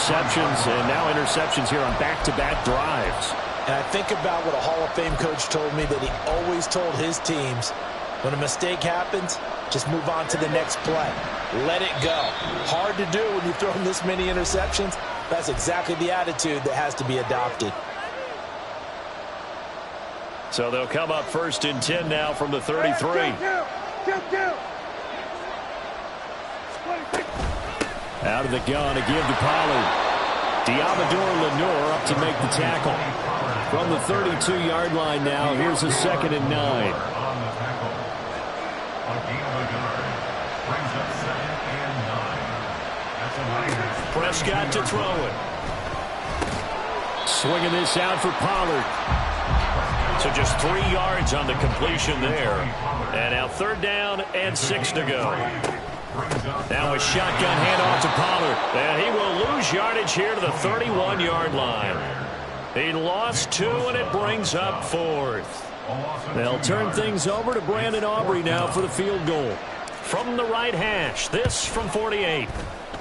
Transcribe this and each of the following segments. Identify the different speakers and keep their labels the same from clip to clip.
Speaker 1: receptions and now interceptions here on back-to-back drives.
Speaker 2: And I think about what a Hall of Fame coach told me that he always told his teams, when a mistake happens, just move on to the next play. Let it go. Hard to do when you throw this many interceptions. That's exactly the attitude that has to be adopted.
Speaker 1: So they'll come up 1st and 10 now from the 33. Out of the gun to give to Pollard. Diabador Lenore up to make the tackle. From the 32-yard line now, here's a 2nd and 9. Prescott to throw it. Swinging this out for Pollard. So just 3 yards on the completion there. And now 3rd down and 6 to go. Now a shotgun handoff to Pollard. And he will lose yardage here to the 31-yard line. He lost 2, and it brings up 4th. They'll turn things over to Brandon Aubrey now for the field goal. From the right hash, this from 48.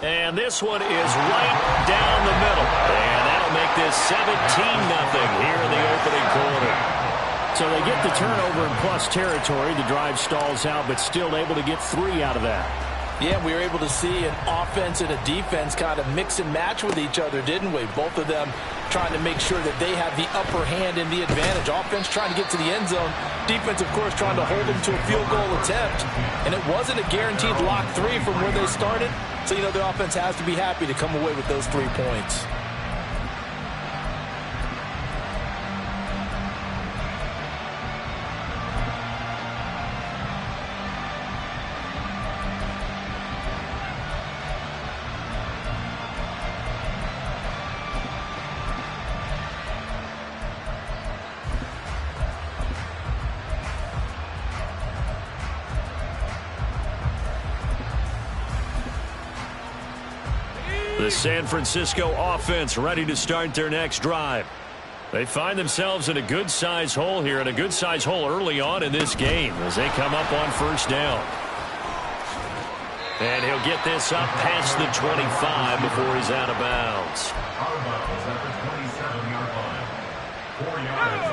Speaker 1: And this one is right down the middle. And that'll make this 17-0 here in the opening quarter. So they get the turnover in plus territory. The drive stalls out, but still able to get 3 out of that.
Speaker 2: Yeah, we were able to see an offense and a defense kind of mix and match with each other, didn't we? Both of them trying to make sure that they have the upper hand and the advantage. Offense trying to get to the end zone. Defense, of course, trying to hold them to a field goal attempt. And it wasn't a guaranteed lock 3 from where they started. So, you know, the offense has to be happy to come away with those 3 points.
Speaker 1: The San Francisco offense ready to start their next drive. They find themselves in a good-sized hole here, and a good-sized hole early on in this game as they come up on 1st down. And he'll get this up past the 25 before he's out of bounds.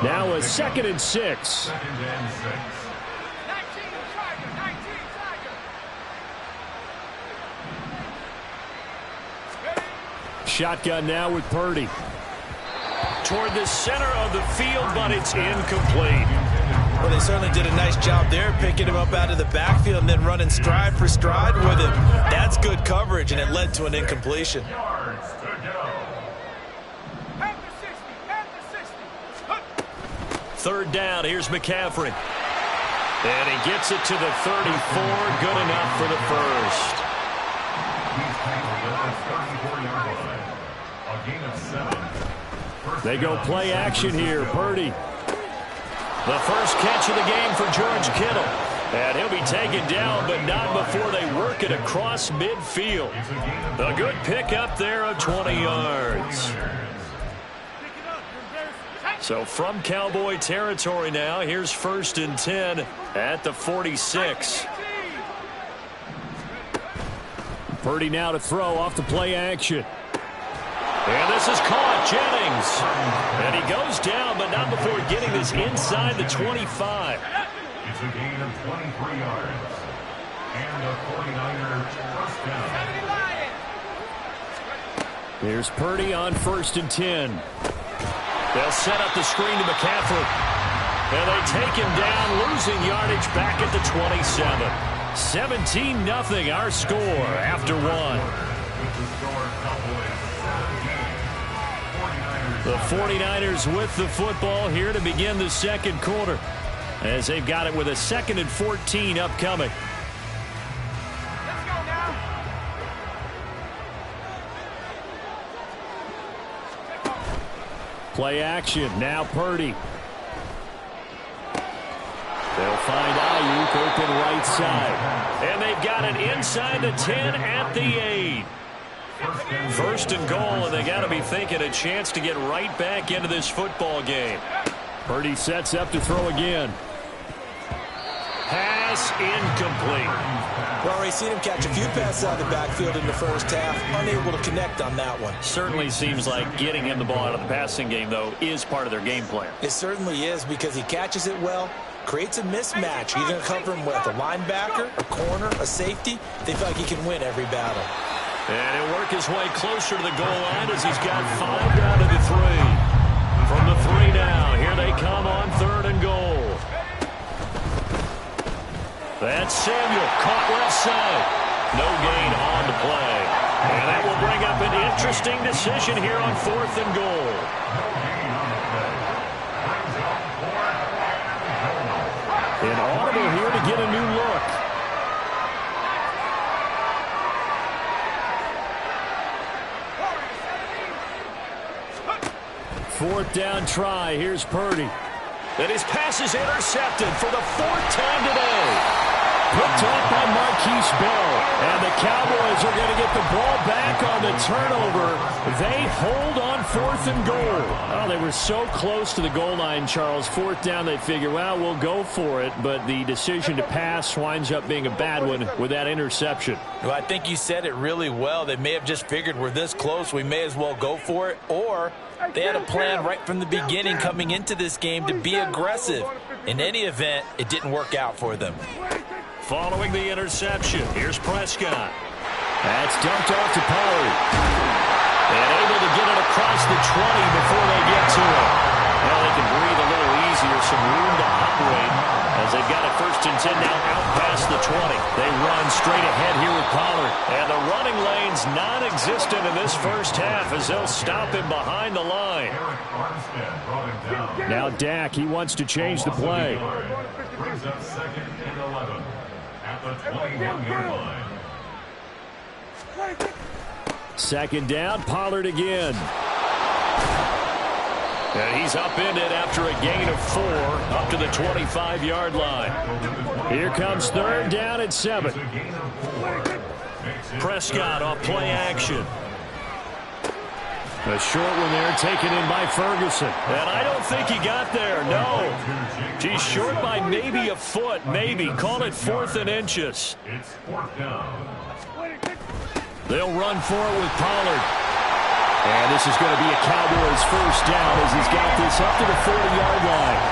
Speaker 1: Now a 2nd and 6. Shotgun now with Purdy. Toward the center of the field, but it's incomplete.
Speaker 2: Well, they certainly did a nice job there, picking him up out of the backfield and then running stride for stride with him. That's good coverage, and it led to an incompletion.
Speaker 1: 3rd down, here's McCaffrey. And he gets it to the 34, good enough for the first. They go play action here. Purdy. The first catch of the game for George Kittle. And he'll be taken down, but not before they work it across midfield. A good pick up there of 20 yards. So from Cowboy territory now, here's 1st and 10 at the 46. Purdy now to throw off the play action. And this is caught. Jennings. And he goes down, but not before getting this inside the 25.
Speaker 3: It's a gain of 23 yards. And a 49er first down.
Speaker 1: Here's Purdy on 1st and 10. They'll set up the screen to McCaffrey. And they take him down, losing yardage back at the 27. 17-0 our score after 1. The 49ers with the football here to begin the 2nd quarter, as they've got it with a 2nd and 14 upcoming.
Speaker 4: Let's go now.
Speaker 1: Play action. Now Purdy. They'll find Ayuk open right side. And they've got it inside the 10 at the 8. 1st and goal, and they got to be thinking a chance to get right back into this football game. Purdy sets up to throw again. Has pass incomplete.
Speaker 2: We've already seen him catch a few passes out of the backfield in the first half, unable to connect on that one.
Speaker 1: Certainly seems like getting him the ball out of the passing game, though, is part of their game plan.
Speaker 2: It certainly is, because he catches it well, creates a mismatch. He's going to cover him with a linebacker, a corner, a safety. They feel like he can win every battle.
Speaker 1: And he'll work his way closer to the goal line as he's got 5 down to the 3. From the 3 now, here they come on 3rd and goal. That's Samuel, caught left side. No gain on the play. And that will bring up an interesting decision here on 4th and goal. An audible here to get a new look. Fourth down try. Here's Purdy. And his pass is intercepted for the 4th time today. Picked off by Marquise Bell. And the Cowboys are going to get the ball back on the turnover. They hold on 4th and goal. Oh, they were so close to the goal line, Charles. 4th down, they figure, well, we'll go for it. But the decision to pass winds up being a bad one with that interception.
Speaker 2: Well, I think you said it really well. They may have just figured we're this close, we may as well go for it. Or they had a plan right from the beginning coming into this game to be aggressive. In any event, it didn't work out for them.
Speaker 1: Following the interception, here's Prescott. That's dumped off to Pollard. And able to get it across the 20 before they get to it. Well, they can breathe a little easier, some room to operate as they've got a 1st and 10 now out past the 20. They run straight ahead here with Pollard. And the running lane's non-existent in this first half as they'll stop him behind the line. Now Dak, he wants to change the play.
Speaker 3: Brings up 2nd and 11 at the 21-yard line.
Speaker 1: 2nd down, Pollard again. And he's upended after a gain of 4 up to the 25-yard line. Here comes 3rd down and 7. Prescott off play action. A short one there taken in by Ferguson. And I don't think he got there, no. He's short by maybe a foot, maybe. Call it 4th and inches.
Speaker 3: It's 4th down.
Speaker 1: They'll run for it with Pollard. And this is going to be a Cowboys 1st down as he's got this up to the 40-yard line.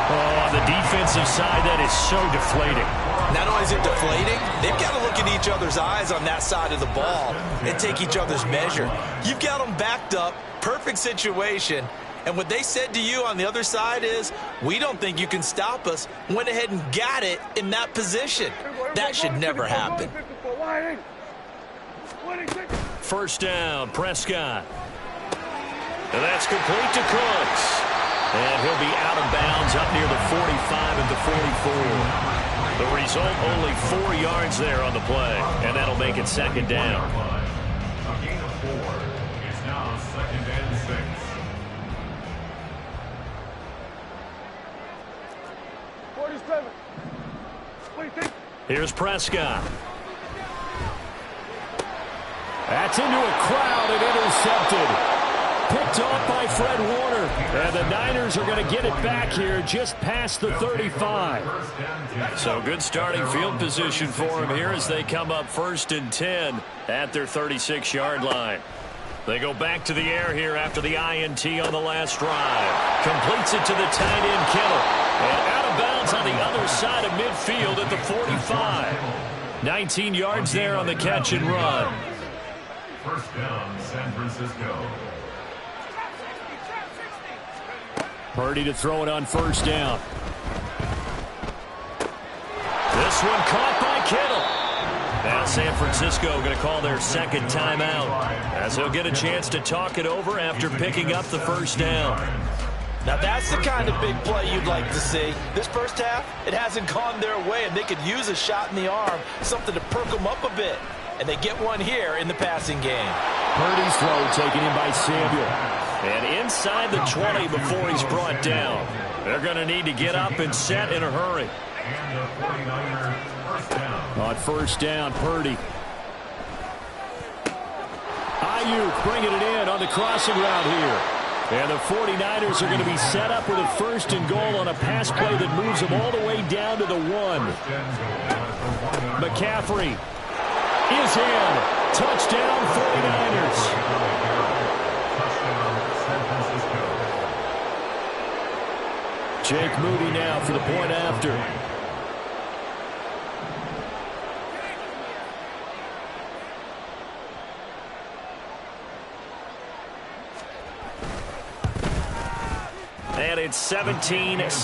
Speaker 1: Oh, on the defensive side, that is so deflating.
Speaker 2: Not only is it deflating, they've got to look at each other's eyes on that side of the ball and take each other's measure. You've got them backed up, perfect situation, and what they said to you on the other side is, we don't think you can stop us. Went ahead and got it in that position. That should never happen.
Speaker 1: 1st down, Prescott. And that's complete to Cooks. And he'll be out of bounds up near the 45 at the 44. The result, only 4 yards there on the play. And that'll make it 2nd down.
Speaker 3: A gain of 4. It's now 2nd and 6.
Speaker 1: Here's Prescott. That's into a crowd and intercepted. Picked off by Fred Warner. And the Niners are going to get it back here just past the 35. So good starting field position for them here as they come up 1st and 10 at their 36-yard line. They go back to the air here after the INT on the last drive. Completes it to the tight end, Kittle. And out of bounds on the other side of midfield at the 45. 19 yards there on the catch and run.
Speaker 3: 1st down, San Francisco.
Speaker 1: Purdy to throw it on 1st down. This one caught by Kittle. Now San Francisco going to call their 2nd timeout as he'll get a chance to talk it over after picking up the 1st down.
Speaker 2: Now that's the kind of big play you'd like to see. This first half, it hasn't gone their way, and they could use a shot in the arm, something to perk them up a bit. And they get one here in the passing game.
Speaker 1: Purdy's throw taken in by Samuel. And inside the 20 before he's brought down. They're going to need to get up and set in a hurry.
Speaker 3: And the 49er 1st down.
Speaker 1: On 1st down, Purdy. Ayuk bringing it in on the crossing route here. And the 49ers are going to be set up with a 1st and goal on a pass play that moves them all the way down to the 1. McCaffrey is in. Touchdown 49ers. Jake Moody now for the point after. And it's 17-7.
Speaker 3: Makes the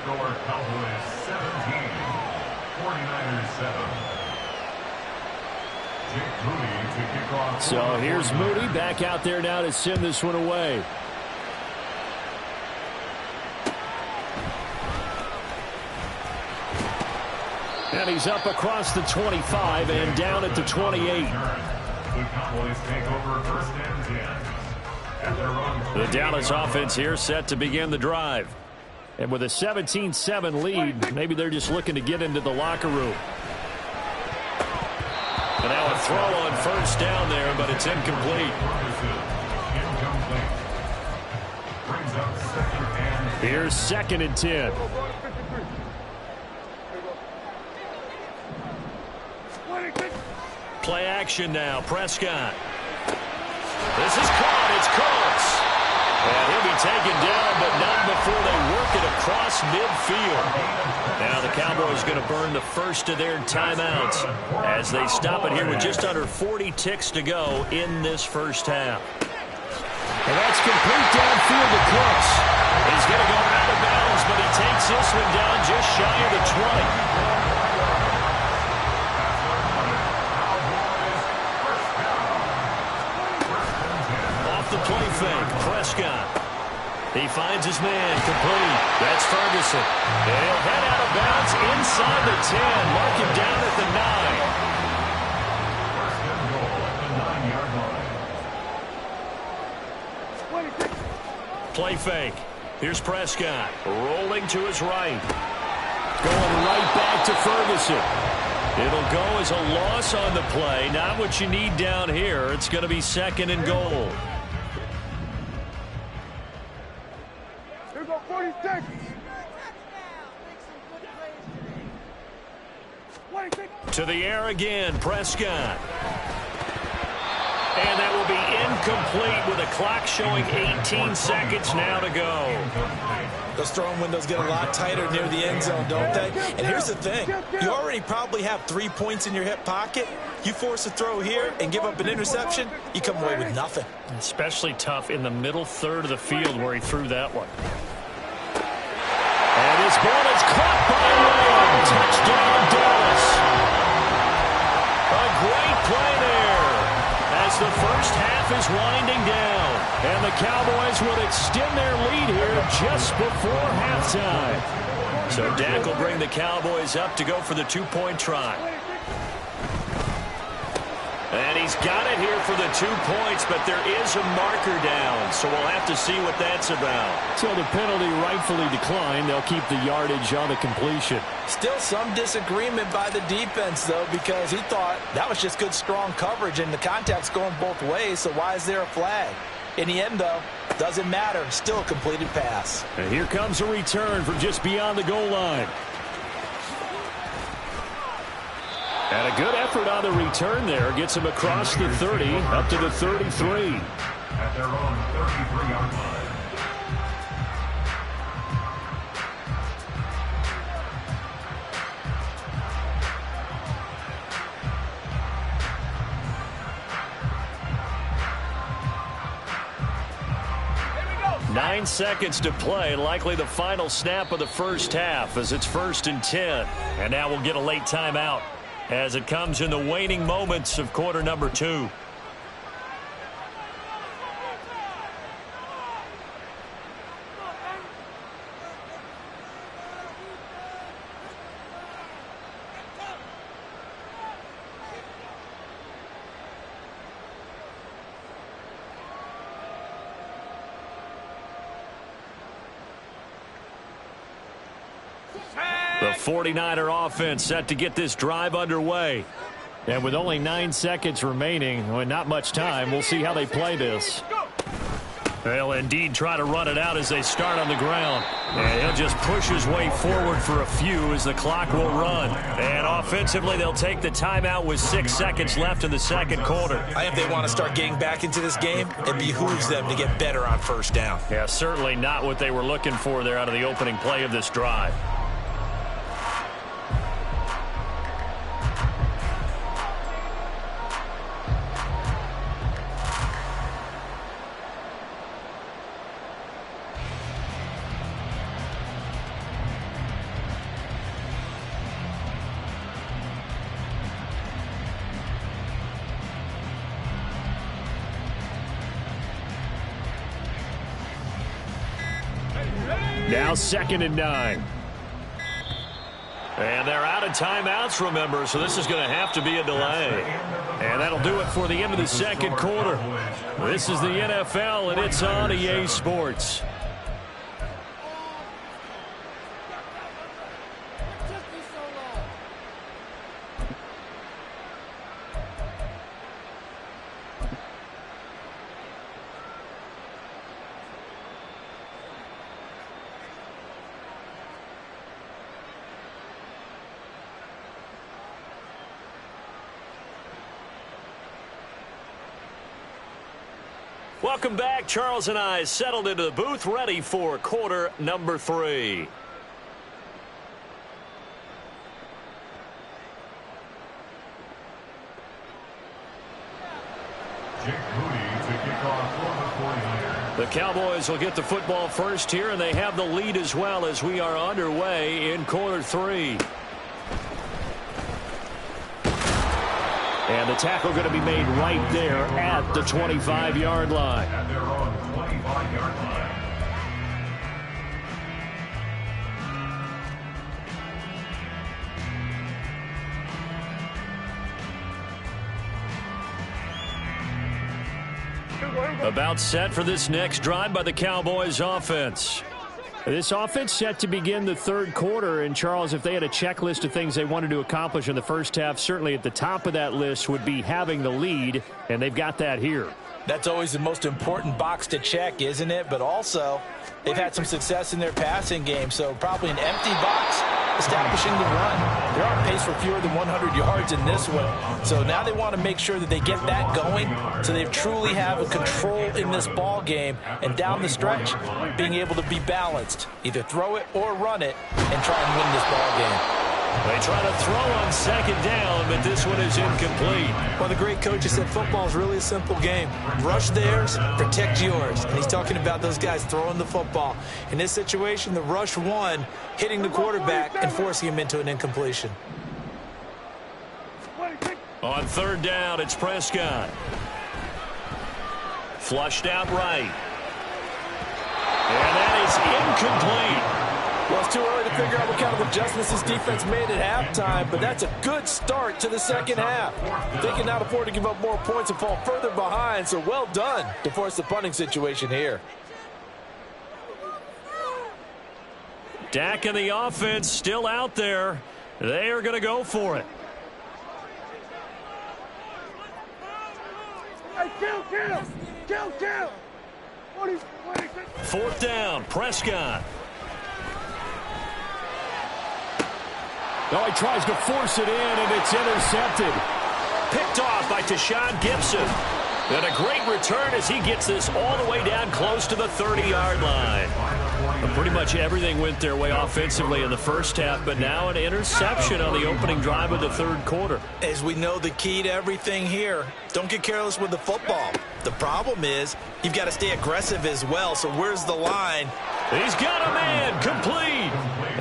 Speaker 3: score Cowboys 17, 49ers 7. Jake Moody to kick off.
Speaker 1: So here's Moody back out there now to send this one away. And he's up across the 25 and down at the 28.
Speaker 3: The Cowboys take over 1st and 10.
Speaker 1: The Dallas offense here set to begin the drive. And with a 17-7 lead, maybe they're just looking to get into the locker room. And now a throw on 1st down there, but it's incomplete. Here's 2nd and 10. Play action now. Prescott. This is caught. It's close. And he'll be taken down, but not before they work it across midfield. Now the Cowboys going to burn the first of their timeouts as they stop it here with just under 40 ticks to go in this first half. And that's complete downfield to Cooks. He's going to go out of bounds, but he takes this one down just shy of the 20. The play fake. Prescott. He finds his man. Complete. That's Ferguson. And he'll head out of bounds inside the 10. Mark him down at the 9. Play fake. Here's Prescott. Rolling to his right. Going right back to Ferguson. It'll go as a loss on the play. Not what you need down here. It's going to be 2nd and goal. To the air again, Prescott. And that will be incomplete with a clock showing 18 seconds now to go.
Speaker 2: Those throwing windows get a lot tighter near the end zone, don't they? And here's the thing. You already probably have 3 points in your hip pocket. You force a throw here and give up an interception, you come away with nothing.
Speaker 1: Especially tough in the middle third of the field where he threw that one. And his ball is caught by Lamb. Touchdown, Dallas. A great play there as the first half is winding down. And the Cowboys will extend their lead here just before halftime. So Dak will bring the Cowboys up to go for the 2-point try. And he's got it here for the 2 points, but there is a marker down, so we'll have to see what that's about. So the penalty rightfully declined. They'll keep the yardage on the completion.
Speaker 2: Still some disagreement by the defense, though, because he thought that was just good, strong coverage, and the contact's going both ways, so why is there a flag? In the end, though, doesn't matter. Still a completed pass.
Speaker 1: And here comes a return from just beyond the goal line. And a good effort on the return there. Gets him across the 30, up to the 33.
Speaker 3: At their own 33-yard line.
Speaker 4: Here we go.
Speaker 1: 9 seconds to play. Likely the final snap of the first half as it's 1st and 10. And now we'll get a late timeout as it comes in the waning moments of quarter number 2. The 49er offense set to get this drive underway. And with only 9 seconds remaining, well, not much time, we'll see how they play this. They'll indeed try to run it out as they start on the ground. And he'll just push his way forward for a few as the clock will run. And offensively, they'll take the timeout with 6 seconds left in the second quarter.
Speaker 2: I think they want to start getting back into this game. It behooves them to get better on first down.
Speaker 1: Yeah, certainly not what they were looking for there out of the opening play of this drive. Now 2nd and 9. And they're out of timeouts, remember, so this is going to have to be a delay. And that'll do it for the end of the second quarter. This is the NFL, and it's on EA Sports. Welcome back. Charles and I settled into the booth, ready for quarter number 3. The Cowboys will get the football first here, and they have the lead as well as we are underway in quarter 3. And the tackle going to be made right there at the 25-yard line.
Speaker 3: At their own 25-yard line.
Speaker 1: About set for this next drive by the Cowboys offense. This offense set to begin the third quarter, and Charles, if they had a checklist of things they wanted to accomplish in the first half, certainly at the top of that list would be having the lead, and they've got that here.
Speaker 2: That's always the most important box to check, isn't it? But also, they've had some success in their passing game, so probably an empty box establishing the run. They're on pace for fewer than 100 yards in this one. So now they want to make sure that they get that going so they truly have a control in this ball game. And down the stretch, being able to be balanced. Either throw it or run it and try and win this ball game.
Speaker 1: They try to throw on second down, but this one is incomplete.
Speaker 2: Well, the great coach has said football is really a simple game. Rush theirs, protect yours. And he's talking about those guys throwing the football. In this situation, the rush one, hitting the quarterback and forcing him into an incompletion.
Speaker 1: On third down, it's Prescott. Flushed out right. And that is incomplete.
Speaker 2: Well, it's too early to figure out what kind of adjustments this defense made at halftime, but that's a good start to the second half. They can now afford to give up more points and fall further behind, so well done to force the punting situation here.
Speaker 1: Dak and the offense still out there. They are going to go for it.
Speaker 4: Hey, kill! 20.
Speaker 1: Fourth down, Prescott.
Speaker 5: Oh, he tries to force it in, and it's intercepted.
Speaker 1: Picked off by Tashawn Gibson. And a great return as he gets this all the way down close to the 30-yard line. And pretty much everything went their way offensively in the first half, but now an interception on the opening drive of the third quarter.
Speaker 2: As we know, the key to everything here, don't get careless with the football. The problem is you've got to stay aggressive as well, so where's the line?
Speaker 1: He's got a man, complete.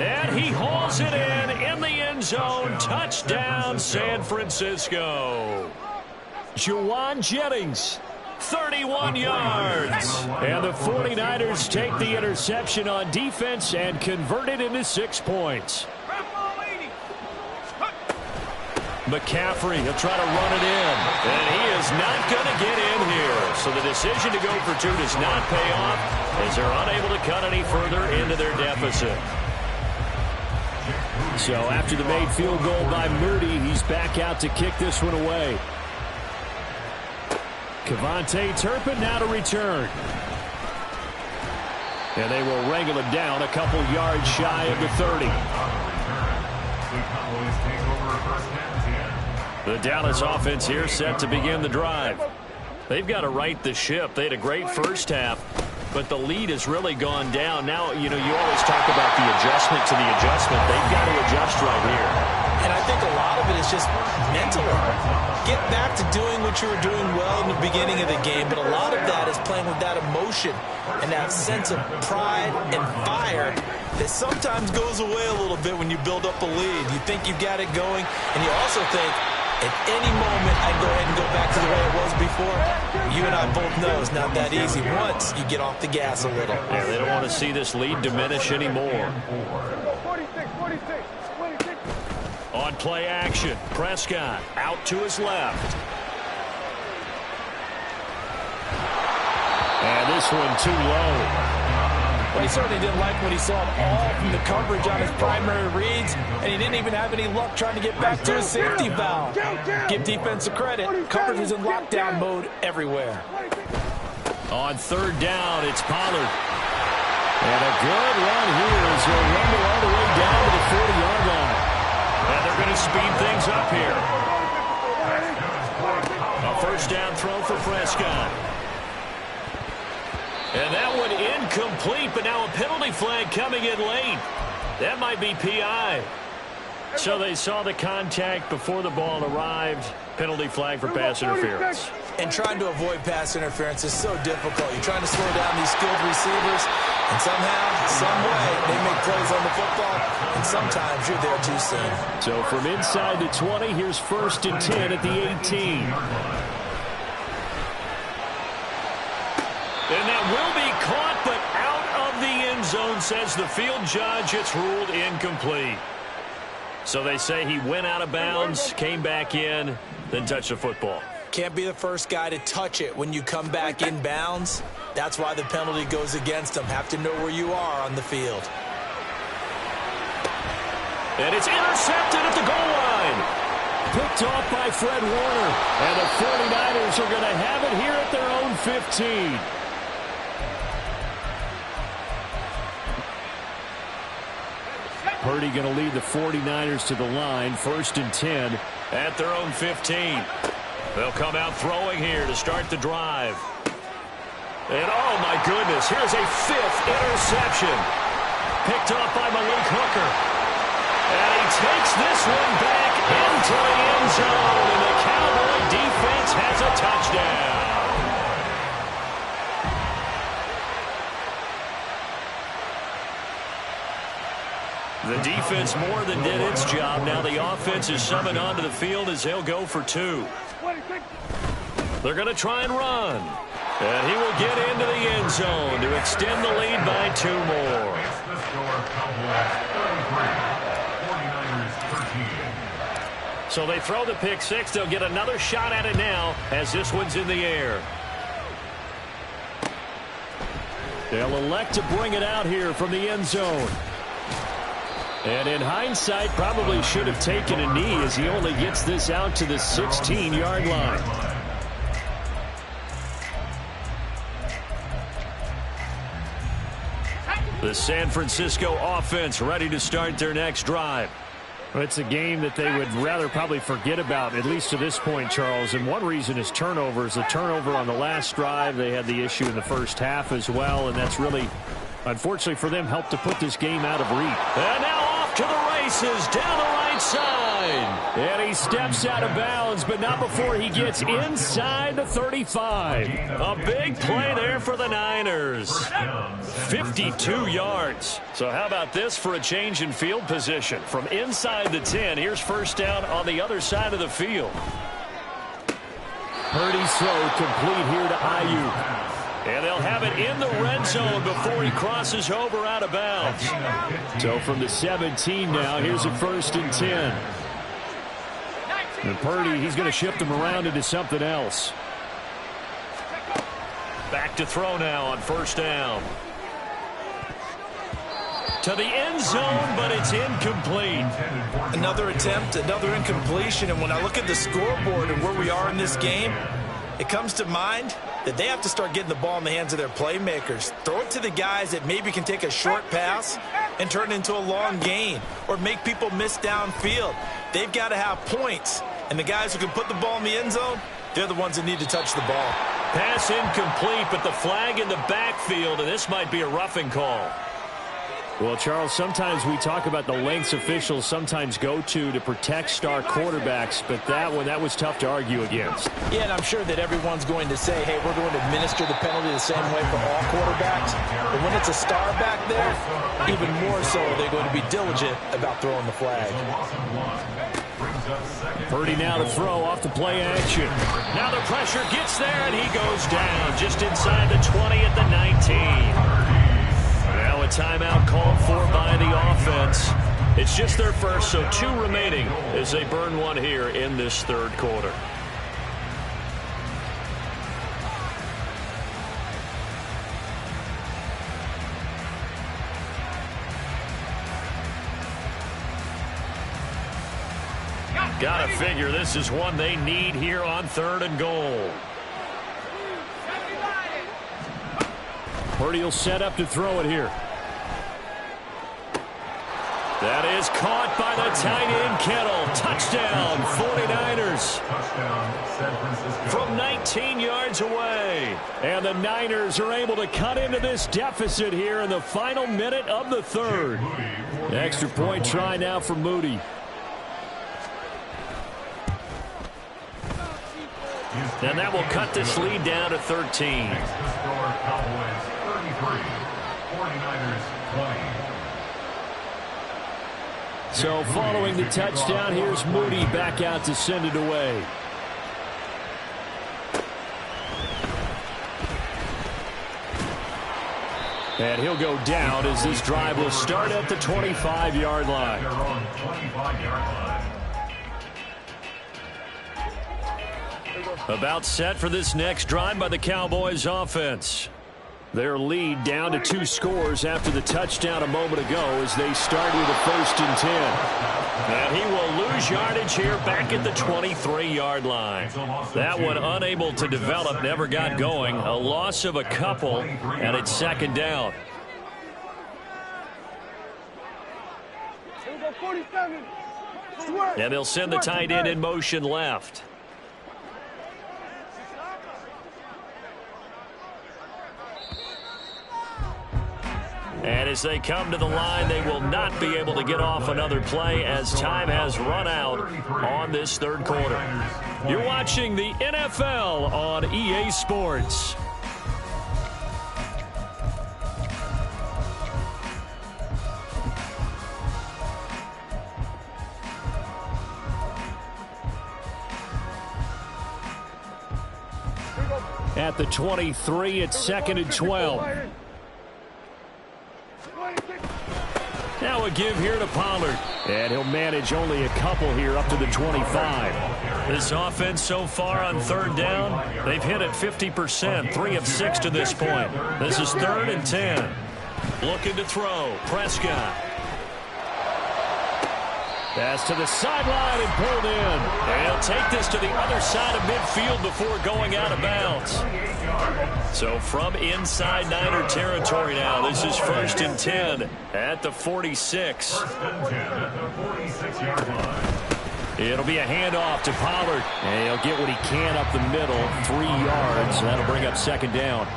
Speaker 1: And he hauls it in the end zone. Touchdown, San Francisco. Juwan Jennings, 31 yards. And the 49ers take the interception on defense and convert it into 6 points. McCaffrey, he'll try to run it in. And he is not going to get in here. So the decision to go for 2 does not pay off as they're unable to cut any further into their deficit. So after the made field goal by Moody, he's back out to kick this one away. Kevontae Turpin now to return.
Speaker 5: And they will wrangle it down a couple yards shy of the 30. The Dallas offense here set to begin the drive. They've got to right the ship. They had a great first half, but the lead has really gone down. Now, you always talk about the adjustment to the adjustment. They've got to adjust right here.
Speaker 2: And I think a lot of it is just mental. Get back to doing what you were doing well in the beginning of the game, but a lot of that is playing with that emotion and that sense of pride and fire that sometimes goes away a little bit when you build up a lead. You think you've got it going, and you also think, at any moment, I go ahead and go back to the way it was before. You and I both know it's not that easy once you get off the gas a little.
Speaker 1: Yeah, they don't want to see this lead diminish anymore.
Speaker 4: 46.
Speaker 1: On play action, Prescott out to his left. And this one too low.
Speaker 2: Well, he certainly didn't like what he saw all from the coverage on his primary reads, and he didn't even have any luck trying to get back to his safety valve. Give defense a credit. Coverage was in lockdown mode everywhere.
Speaker 1: On third down, it's Pollard. And a good run here as he'll rumble all the way down to the 40-yard line. And they're going to speed things up here. A first down throw for Prescott. And that one incomplete, but now a penalty flag coming in late. That might be PI. So they saw the contact before the ball arrived. Penalty flag for pass interference.
Speaker 2: And trying to avoid pass interference is so difficult. You're trying to slow down these skilled receivers, and somehow, some way, they make plays on the football, and sometimes you're there too soon.
Speaker 5: So from inside the 20, here's 1st and 10 at the 18.
Speaker 1: And that will be caught, but out of the end zone, says the field judge. It's ruled incomplete. So they say he went out of bounds, came back in, then touched the football.
Speaker 2: Can't be the first guy to touch it when you come back in bounds. That's why the penalty goes against him. Have to know where you are on the field.
Speaker 1: And it's intercepted at the goal line.
Speaker 5: Picked off by Fred Warner. And the 49ers are going to have it here at their own 15. Purdy going to lead the 49ers to the line. 1st and 10.
Speaker 1: At their own 15. They'll come out throwing here to start the drive. And oh my goodness, here's a 5th interception. Picked off by Malik Hooker. And he takes this one back into the end zone. And the Cowboy defense has a touchdown. The defense more than did its job. Now the offense is summoned onto the field as they'll go for 2. They're going to try and run. And he will get into the end zone to extend the lead by 2 more. So they throw the pick 6. They'll get another shot at it now as this one's in the air.
Speaker 5: They'll elect to bring it out here from the end zone. And in hindsight, probably should have taken a knee as he only gets this out to the 16-yard line.
Speaker 1: The San Francisco offense ready to start their next drive.
Speaker 5: Well, it's a game that they would rather probably forget about, at least to this point, Charles. And one reason is turnovers. The turnover on the last drive, they had the issue in the first half as well. And that's really, unfortunately for them, helped to put this game out of reach.
Speaker 1: And now off to the races down the right side.
Speaker 5: And he steps out of bounds, but not before he gets inside the 35.
Speaker 1: A big play there for the Niners. 52 yards. So how about this for a change in field position? From inside the 10, here's first down on the other side of the field.
Speaker 5: Purdy's throw complete here to Ayuk.
Speaker 1: And they'll have it in the red zone before he crosses over out of bounds.
Speaker 5: So from the 17 now, here's a 1st and 10. And Purdy, he's going to shift him around into something else.
Speaker 1: Back to throw now on first down. To the end zone, but it's incomplete.
Speaker 2: Another attempt, another incompletion. And when I look at the scoreboard and where we are in this game, It comes to mind that they have to start getting the ball in the hands of their playmakers. Throw it to the guys that maybe can take a short pass and turn it into a long gain or make people miss downfield. They've got to have points, and the guys who can put the ball in the end zone, they're the ones that need to touch the ball.
Speaker 1: Pass incomplete, but the flag in the backfield, and this might be a roughing call.
Speaker 5: Well, Charles, sometimes we talk about the lengths officials sometimes go to protect star quarterbacks, but that was tough to argue against.
Speaker 2: Yeah, and I'm sure that everyone's going to say, hey, we're going to administer the penalty the same way for all quarterbacks. But when it's a star back there, even more so they're going to be diligent about throwing the flag.
Speaker 5: Purdy now to throw off the play action.
Speaker 1: Now the pressure gets there, and he goes down just inside the 20 at the 19. Now a timeout called for by the offense. It's just their first, so 2 remaining as they burn one here in this third quarter. Gotta figure this is one they need here on 3rd and goal.
Speaker 5: Purdy will set up to throw it here.
Speaker 1: That is caught by the tight end Kittle. Touchdown, 49ers. From 19 yards away.
Speaker 5: And the Niners are able to cut into this deficit here in the final minute of the third. Extra point try now for Moody.
Speaker 1: And that will cut this lead down to 13.
Speaker 5: So following the touchdown, here's Moody back out to send it away. And he'll go down as this drive will start at the 25-yard line.
Speaker 1: About set for this next drive by the Cowboys offense.
Speaker 5: Their lead down to 2 scores after the touchdown a moment ago as they start with a 1st and 10.
Speaker 1: And he will lose yardage here back at the 23-yard line. That one unable to develop, never got going. A loss of a couple, and it's 2nd down. And they'll send the tight end in motion left. And as they come to the line, they will not be able to get off another play as time has run out on this third quarter. You're watching the NFL on EA Sports.
Speaker 5: At the 23, it's 2nd and 12.
Speaker 1: Now a give here to Pollard.
Speaker 5: And he'll manage only a couple here up to the 25.
Speaker 1: This offense so far on 3rd down, they've hit it 50%, 3 of 6 to this point. This is 3rd and 10. Looking to throw, Prescott.
Speaker 5: Pass to the sideline and pulled in.
Speaker 1: And he'll take this to the other side of midfield before going out of bounds. So from inside Niner territory now, this is 1st and 10 at the 46. It'll be a handoff to Pollard.
Speaker 5: And he'll get what he can up the middle, 3 yards. That'll bring up 2nd down.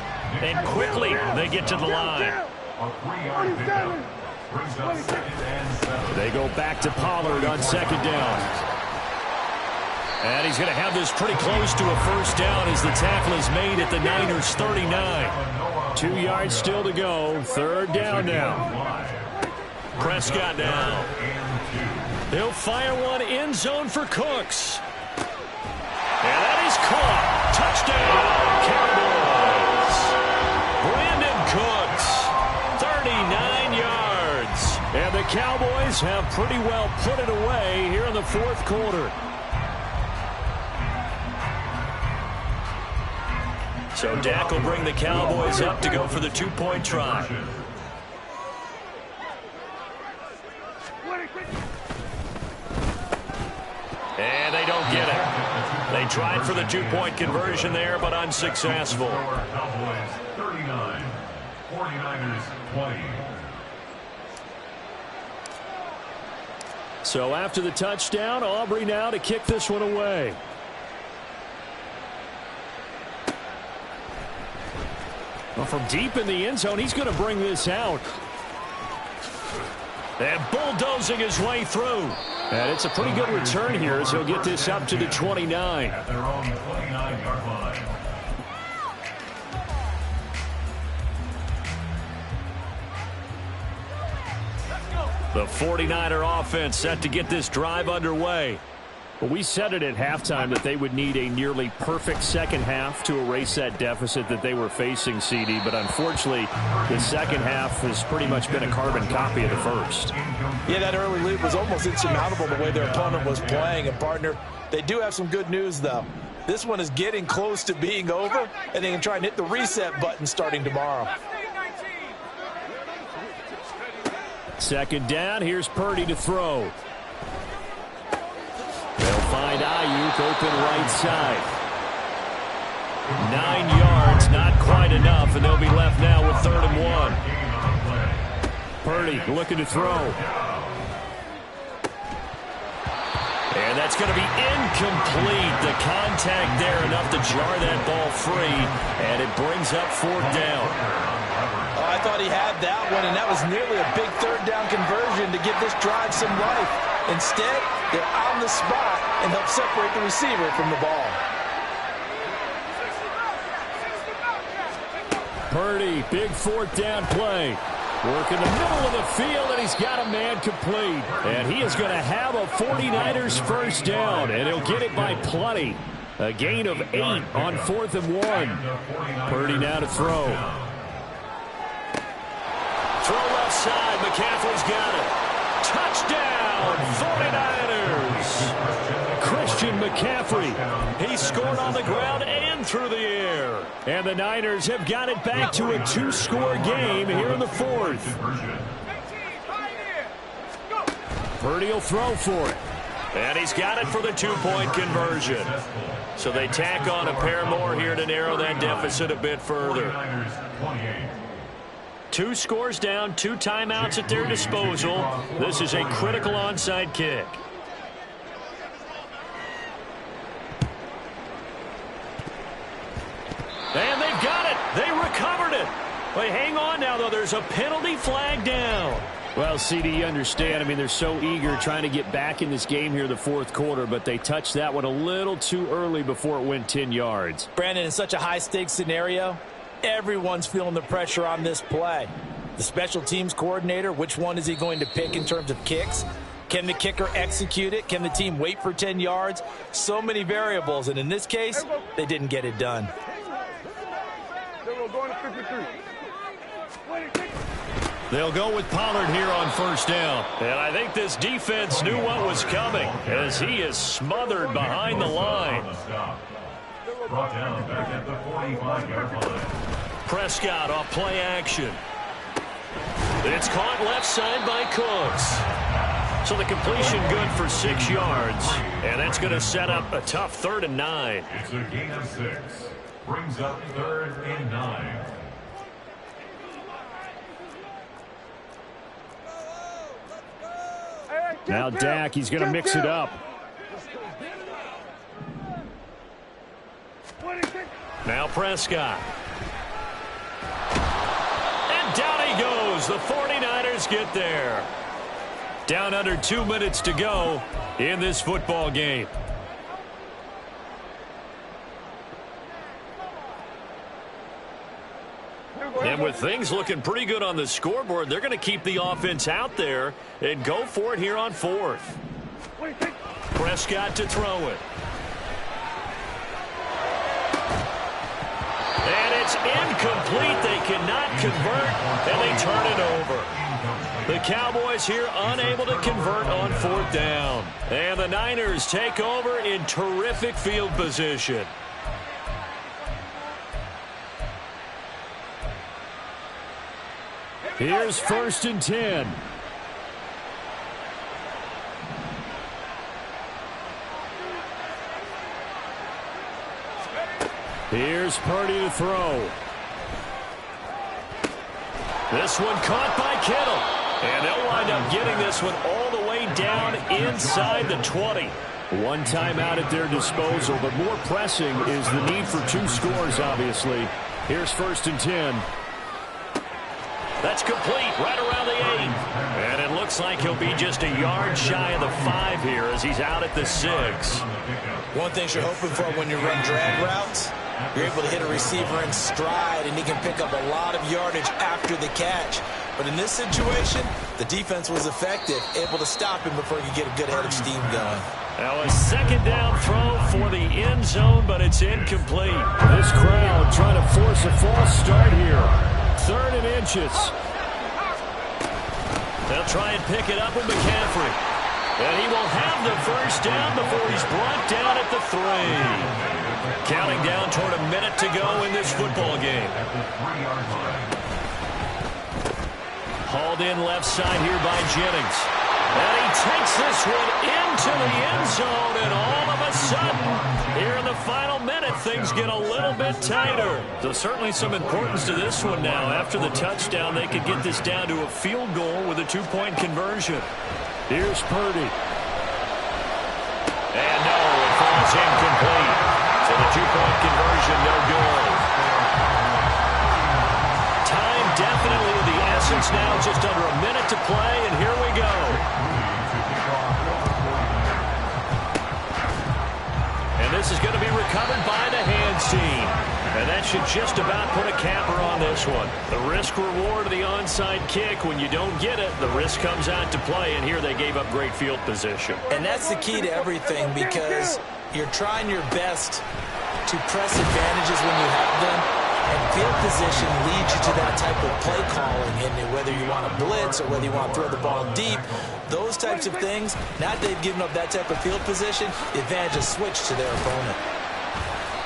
Speaker 1: And quickly they get to the line.
Speaker 5: They go back to Pollard on 2nd down.
Speaker 1: And he's going to have this pretty close to a 1st down as the tackle is made at the Niners' 39.
Speaker 5: 2 yards still to go. 3rd down now.
Speaker 1: Prescott now. He'll fire one end zone for Cooks. And that is caught. Touchdown, Cowboys. Brandon Cooks, 39 yards.
Speaker 5: And the Cowboys have pretty well put it away here in the 4th quarter.
Speaker 1: So Dak will bring the Cowboys up to go for the 2-point try. And they don't get it. They tried for the two-point conversion there, but unsuccessful.
Speaker 3: Cowboys 39, 49ers 20.
Speaker 5: So after the touchdown, Aubrey now to kick this one away. Well, from deep in the end zone, he's going to bring this out. And bulldozing his way through. And it's a pretty good return here as he'll get this up to the 29.
Speaker 3: At their own 29-yard line.
Speaker 1: The 49er offense set to get this drive underway.
Speaker 5: Well, we said it at halftime that they would need a nearly perfect second half to erase that deficit that they were facing, CD. But unfortunately, the second half has pretty much been a carbon copy of the first.
Speaker 2: Yeah, that early lead was almost insurmountable the way their opponent was playing. And, partner, they do have some good news, though. This one is getting close to being over, and they can try and hit the reset button starting tomorrow.
Speaker 5: Second down, here's Purdy to throw. They'll find Ayuk open right side. 9 yards, not quite enough, and they'll be left now with 3rd and 1. Purdy looking to throw. And that's going to be incomplete. The contact there enough to jar that ball free, and it brings up 4th down.
Speaker 2: I thought he had that one, and that was nearly a big 3rd down conversion to give this drive some life. Instead, they're on the spot and help separate the receiver from the ball.
Speaker 5: Purdy, big 4th down play. Work in the middle of the field, and he's got a man complete. And he is going to have a 49ers first down, and he'll get it by plenty. A gain of 8 on 4th and 1. Purdy now to throw.
Speaker 1: Throw left side. McCaffrey's got it. Touchdown, 49ers. Christian McCaffrey. He scored on the ground and through the air.
Speaker 5: And the Niners have got it back to a 2-score game here in the 4th. Purdy will throw for it.
Speaker 1: And he's got it for the 2-point conversion. So they tack on a pair more here to narrow that deficit a bit further. 2 scores down, 2 timeouts at their disposal. This is a critical onside kick. And they've got it. They recovered it. But hang on now, though. There's a penalty flag down.
Speaker 5: Well, CD, you understand. I mean, they're so eager trying to get back in this game here the 4th quarter, but they touched that one a little too early before it went 10 yards.
Speaker 2: Brandon, in such a high-stakes scenario, everyone's feeling the pressure on this play. The special teams coordinator, which one is he going to pick in terms of kicks? Can the kicker execute it? Can the team wait for 10 yards? So many variables, and in this case, they didn't get it done.
Speaker 1: They'll go with Pollard here on 1st down. And I think this defense knew what was coming as he is smothered behind the line.
Speaker 3: Brought down back at the 45-yard line.
Speaker 1: Prescott off play action. It's caught left side by Cooks. So the completion good for 6 yards. And that's going to set up a tough 3rd and 9.
Speaker 3: It's a gain of 6. Brings up 3rd and 9.
Speaker 5: Now Dak, he's going to mix it up.
Speaker 1: Now Prescott. And down he goes. The 49ers get there. Down under 2 minutes to go in this football game. And with things looking pretty good on the scoreboard, they're going to keep the offense out there and go for it here on 4th. Prescott to throw it. And it's incomplete. They cannot convert, and they turn it over. The Cowboys here unable to convert on 4th down. And the Niners take over in terrific field position.
Speaker 5: Here's 1st and 10. Here's Purdy to throw.
Speaker 1: This one caught by Kittle. And they'll wind up getting this one all the way down inside the 20.
Speaker 5: One timeout at their disposal, but more pressing is the need for 2 scores, obviously. Here's 1st and 10.
Speaker 1: That's complete right around the 8. And it looks like he'll be just a yard shy of the 5 here as he's out at the 6.
Speaker 2: One thing you're hoping for when you run drag routes, you're able to hit a receiver in stride, and he can pick up a lot of yardage after the catch. But in this situation, the defense was effective, able to stop him before he could get a good head of steam going.
Speaker 1: Now a 2nd down throw for the end zone, but it's incomplete.
Speaker 5: This crowd trying to force a false start here. 3rd and inches.
Speaker 1: They'll try and pick it up with McCaffrey. And he will have the 1st down before he's brought down at the 3. Counting down toward a minute to go in this football game. Hauled in left side here by Jennings. And he takes this one into the end zone, and all of a sudden, here in the final minute, things get a little bit tighter. So certainly some importance to this one now. After the touchdown, they could get this down to a field goal with a 2-point conversion.
Speaker 5: Here's Purdy.
Speaker 1: And no, it falls incomplete. So the 2-point conversion, no good. Time definitely of the essence now, just under a minute to play, and here we go. And this is going to be recovered by the hands team. And that should just about put a capper on this one. The risk-reward of the onside kick, when you don't get it, the risk comes out to play, and here they gave up great field position.
Speaker 2: And that's the key to everything, because you're trying your best to press advantages when you have them. And field position leads you to that type of play calling, and whether you want to blitz or whether you want to throw the ball deep, those types of things, now that they've given up that type of field position, the advantage is switched to their opponent.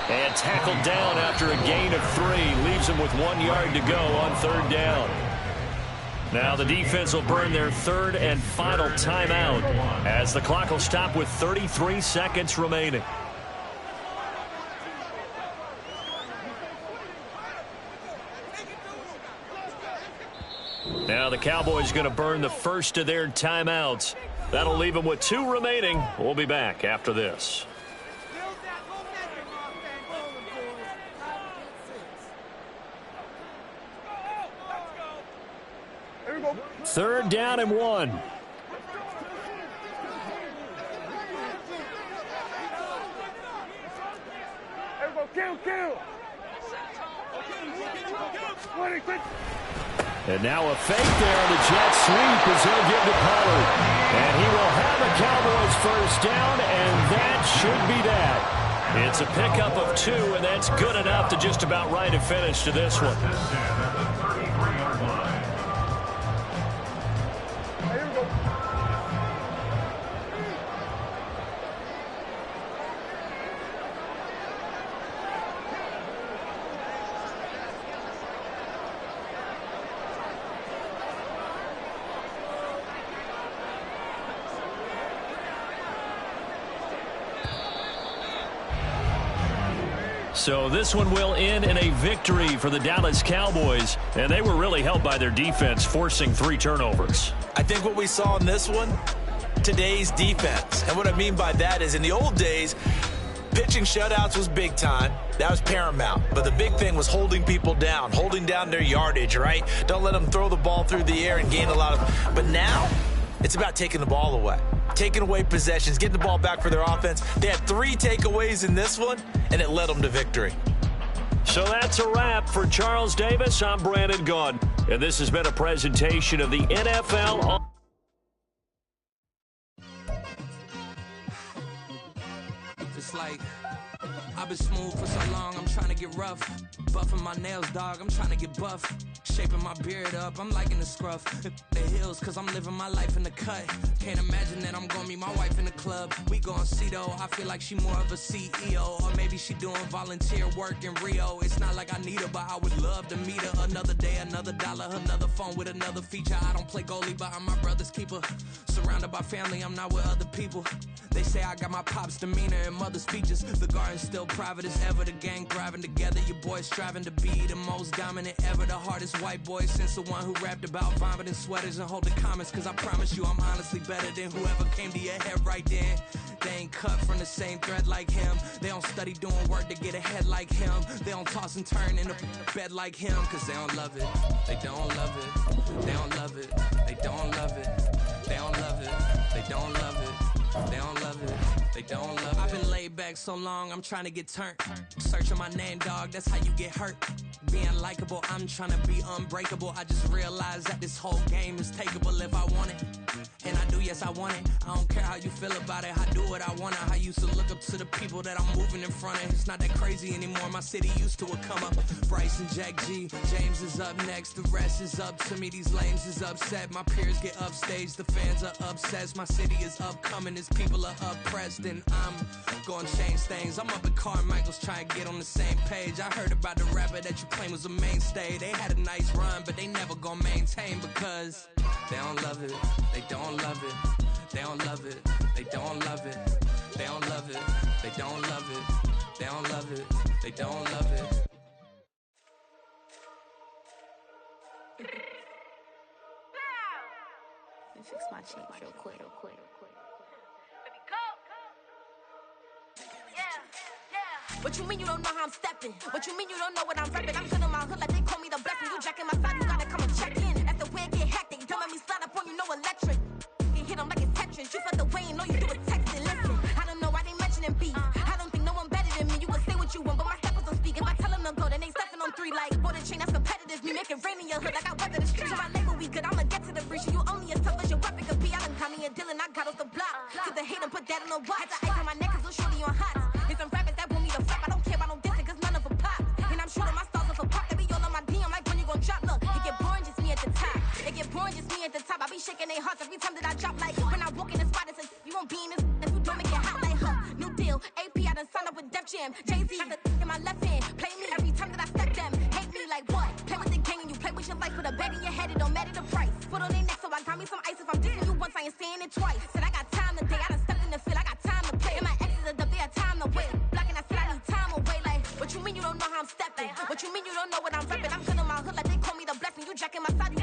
Speaker 1: And tackled down after a gain of 3, leaves them with 1 yard to go on 3rd down. Now the defense will burn their 3rd and final timeout as the clock will stop with 33 seconds remaining. Now the Cowboys going to burn the first of their timeouts. That'll leave them with 2 remaining. We'll be back after this.
Speaker 5: Third down and 1.
Speaker 4: Kill.
Speaker 5: And now a fake there on the jet sweep as he'll give to Pollard. And he will have a Cowboys 1st down, and that should be that.
Speaker 1: It's a pickup of 2, and that's good enough to just about write a finish to this one. So this one will end in a victory for the Dallas Cowboys, and they were really helped by their defense, forcing 3 turnovers.
Speaker 2: I think what we saw in this one, today's defense. And what I mean by that is in the old days, pitching shutouts was big time. That was paramount. But the big thing was holding people down, holding down their yardage, right? Don't let them throw the ball through the air and gain a lot of... But now, it's about taking the ball away. Taking away possessions, getting the ball back for their offense. They had 3 takeaways in this one, and it led them to victory.
Speaker 1: So that's a wrap for Charles Davis. I'm Brandon Gaudin, and this has been a presentation of the NFL.
Speaker 6: It's like, I've been smooth for so long, I'm trying to get rough. Buffing my nails, dog, I'm trying to get buff. Shaping my beard up, I'm liking the scruff. The hills, cause I'm living my life in the cut. Can't imagine that I'm gonna meet my wife in the club. We gon' see though, I feel like she more of a CEO. Or maybe she doing volunteer work in Rio. It's not like I need her, but I would love to meet her. Another day, another dollar, another phone with another feature. I don't play goalie, but I'm my brother's keeper. Surrounded by family, I'm not with other people. They say I got my pop's demeanor and mother's features. The garden's still private as ever. The gang thriving together. Your boys striving to be the most dominant ever. The hardest white boy since the one who rapped about vomiting sweaters and holding comments. Cause I promise you I'm honestly better than whoever came to your head right then. They ain't cut from the same thread like him. They don't study doing work to get ahead like him. They don't toss and turn in the bed like him. Cause they don't love it. They don't love it. They don't love it. They don't love it. They don't love it. They don't love it. They don't love it, they don't love it. I've been laid back so long, I'm trying to get turned. Searching my name, dog, that's how you get hurt. Being likable, I'm trying to be unbreakable. I just realized that this whole game is takeable if I want it. And I do, yes, I want it. I don't care how you feel about it, I do what I want. I used to look up to the people that I'm moving in front of. It's not that crazy anymore, my city used to a come up. Bryce and Jack G, James is up next. The rest is up to me, these lames is upset. My peers get upstage, the fans are obsessed. My city is upcoming, these people are oppressed. And I'm gonna change things. I'm up at Carmichael's trying to get on the same page. I heard about the rapper that you claim was a mainstay. They had a nice run, but they never gonna maintain because they don't love it, they don't love it, they don't love it, they don't love it, they don't love it, they don't love it, they don't love it, they don't love it.
Speaker 7: Let me fix my cheek real quick. Baby, go. What you mean you don't know how I'm stepping? What you mean you don't know what I'm repping? I'm good in my hood like they call me the blessing. You jacking my side, you gotta come and check in. That's the way it get hectic. Don't let me slide up on you, no electric. You hit them like it's Tetris. You felt the way and know you do it texting. Listen, I don't know why they mentioning beef. I don't think no one better than me. You can say what you want, but my steppers don't speak. If I tell them to go, then they stepping on 3 like border chain. That's competitive. Me make it rain in your hood like I weather the street. So my label we good. I'ma get to the breach. You only as tough as your weapon could be. I done caught me a Dylan. I got off the block. Took the hate and put that on the watch. The ice on my neck is little shorty on hot. There's some rappers that want me to flap. I don't care about no dissing cause none of them pop. And I'm shooting my stars off a pop. They be all on my DM like when you gon' drop. Look, it get boring just me at the top. It get boring just me at the top. I be shaking their hearts every time that I drop. Like when I walk in the spot, it's you won't be in this. That's who don't make it hot like new deal. AP, I done signed up with Def Jam. Jay-Z, got the in my left hand. Play me every time that I step them. Hate me like what? Play with the gang and you play with your life. Put a bag in your head, it don't matter the price. Put on their neck, so I got me some ice. If I'm dissing you once, I ain't saying it twice. Said I got time today, I done stepped in the field, I got time to play. And my exes are up, they had time to wait. Blocking, I said I need time away. Like, what you mean you don't know how I'm stepping? What you mean you don't know what I'm repping? I'm good in my hood like they call me the blessing. You jacking my side, you